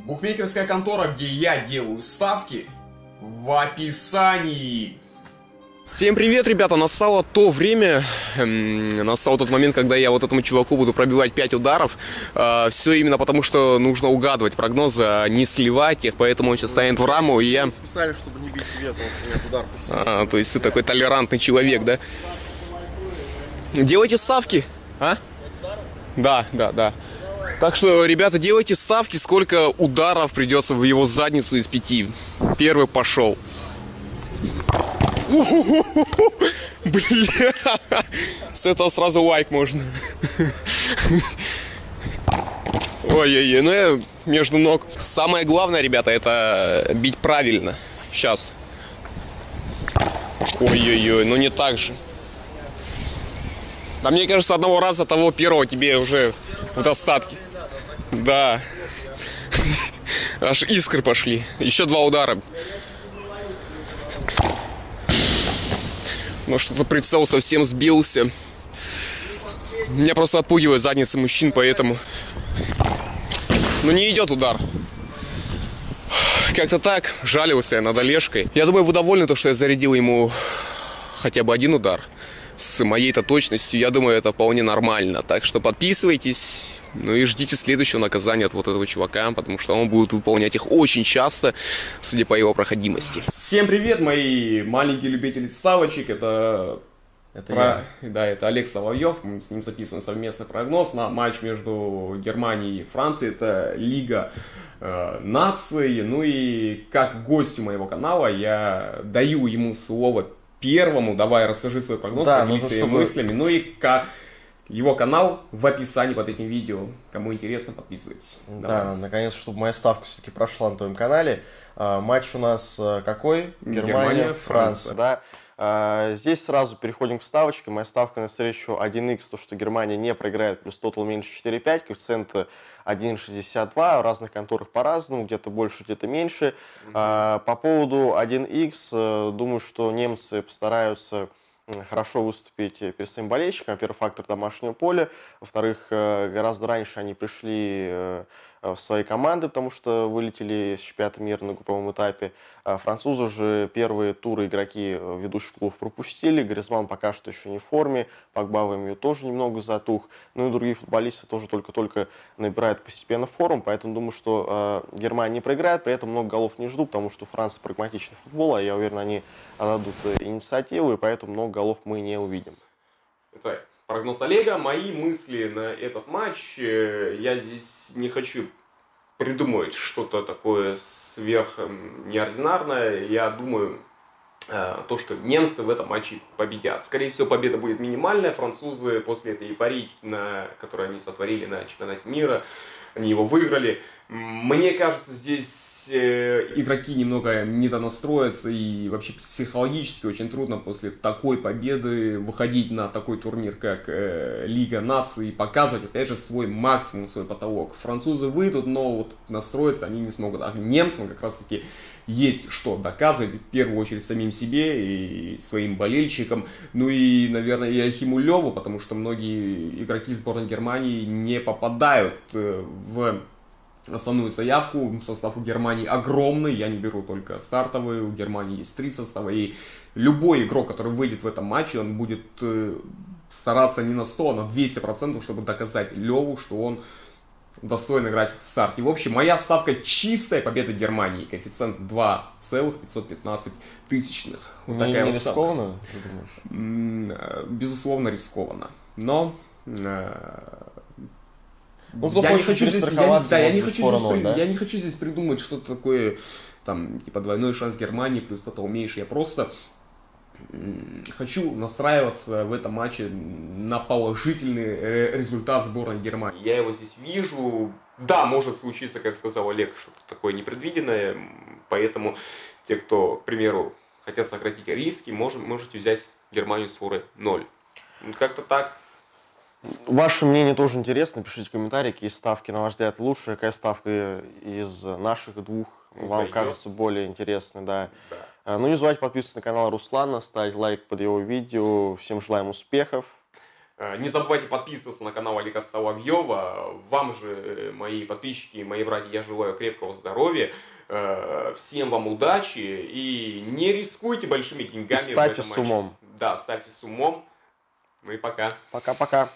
Букмекерская контора, где я делаю ставки, в описании. Всем привет, ребята! Настало то время, настал тот момент, когда я вот этому чуваку буду пробивать 5 ударов. Все именно потому, что нужно угадывать прогнозы, а не сливать их, поэтому он сейчас станет в раму, и я... Специально, чтобы не бить тебе, потому что у меня удар посильнее. То есть ты такой толерантный человек, да? Делайте ставки, а? Да. Так что, ребята, делайте ставки, сколько ударов придется в его задницу из 5. Первый пошел. Бля, с этого сразу лайк можно. Ой-ой-ой, ну я между ног. Самое главное, ребята, это бить правильно. Сейчас. Ой-ой-ой, ну не так же. Да мне кажется, одного раза того первого тебе уже в достатке. Да. Аж искры пошли. Еще 2 удара. Но что-то прицел совсем сбился. Меня просто отпугивает задница мужчин, поэтому... Ну не идет удар. Как-то так, жалился я над Олежкой. Я думаю, вы довольны, что я зарядил ему хотя бы 1 удар. С моей-то точностью, я думаю, это вполне нормально. Так что подписывайтесь, ну и ждите следующего наказания от вот этого чувака, потому что он будет выполнять их очень часто, судя по его проходимости. Всем привет, мои маленькие любители ставочек. Это я. Да, это Олег Соловьев. Мы с ним записываем совместный прогноз на матч между Германией и Францией. Это Лига наций. Ну и как гостю моего канала я даю ему слово первому. Давай, расскажи свой прогноз, поделись своими мыслями. Ну и его канал в описании под этим видео. Кому интересно, подписывайтесь. Да, наконец, чтобы моя ставка все-таки прошла на твоем канале. Матч у нас какой? Германия, Франция. Да. Здесь сразу переходим к ставочке. Моя ставка на встречу 1х, то, что Германия не проиграет, плюс тотал меньше 4,5, коэффициент 1,62, в разных конторах по-разному, где-то больше, где-то меньше. По поводу 1х, думаю, что немцы постараются хорошо выступить перед своим болельщиком. Первый фактор — домашнее поле. Во-вторых, гораздо раньше они пришли в свои команды, потому что вылетели с чемпионата мира на групповом этапе. Французы же первые туры игроки ведущих клубов пропустили. Гризманн пока что еще не в форме. Погба в МЮ тоже немного затух. Ну и другие футболисты тоже только-только набирают постепенно форму. Поэтому думаю, что Германия не проиграет. При этом много голов не жду, потому что Франция прагматичный футбол, а я уверен, они отдадут инициативу, и поэтому много голов мы не увидим. Это прогноз Олега. Мои мысли на этот матч. Я здесь не хочу придумывать что-то такое сверх неординарное. Я думаю, то, что немцы в этом матче победят. Скорее всего, победа будет минимальная. Французы после этой эйфории, которую они сотворили на чемпионате мира, они его выиграли. Мне кажется, здесь игроки немного недонастроятся, и вообще психологически очень трудно после такой победы выходить на такой турнир, как Лига наций, и показывать, опять же, свой максимум, свой потолок. Французы выйдут, но вот настроиться они не смогут. А немцам как раз-таки есть что доказывать, в первую очередь самим себе и своим болельщикам. Ну и, наверное, Йоахиму Лёву, потому что многие игроки сборной Германии не попадают в основную заявку. Состав у Германии огромный, я не беру только стартовые, у Германии есть 3 состава, и любой игрок, который выйдет в этом матче, он будет стараться не на 100, а на 200%, чтобы доказать Леву, что он достоин играть в старте. В общем, моя ставка — чистая победа Германии, коэффициент 2,515. Вот такая не вот рискованно, ты думаешь? Безусловно, рискованно, но... Ну, я не хочу здесь, я не хочу здесь придумать что-то такое, там, типа двойной шанс Германии плюс тотал меньше. Я просто хочу настраиваться в этом матче на положительный результат сборной Германии. Я его здесь вижу. Да, может случиться, как сказал Олег, что-то такое непредвиденное. Поэтому те, кто, к примеру, хотят сократить риски, можете взять Германию с форой 0. Как-то так. Ваше мнение тоже интересно. Пишите в комментариях, какие ставки, на ваш взгляд, лучше, какая ставка из наших двух вам кажется более интересной. Да. Ну не забывайте подписываться на канал Руслана, ставить лайк под его видео. Всем желаем успехов. Не забывайте подписываться на канал Олега Соловьева. Вам же, мои подписчики, мои братья, я желаю крепкого здоровья. Всем вам удачи и не рискуйте большими деньгами. И ставьте с умом. Да, ставьте с умом. Ну и пока. Пока-пока.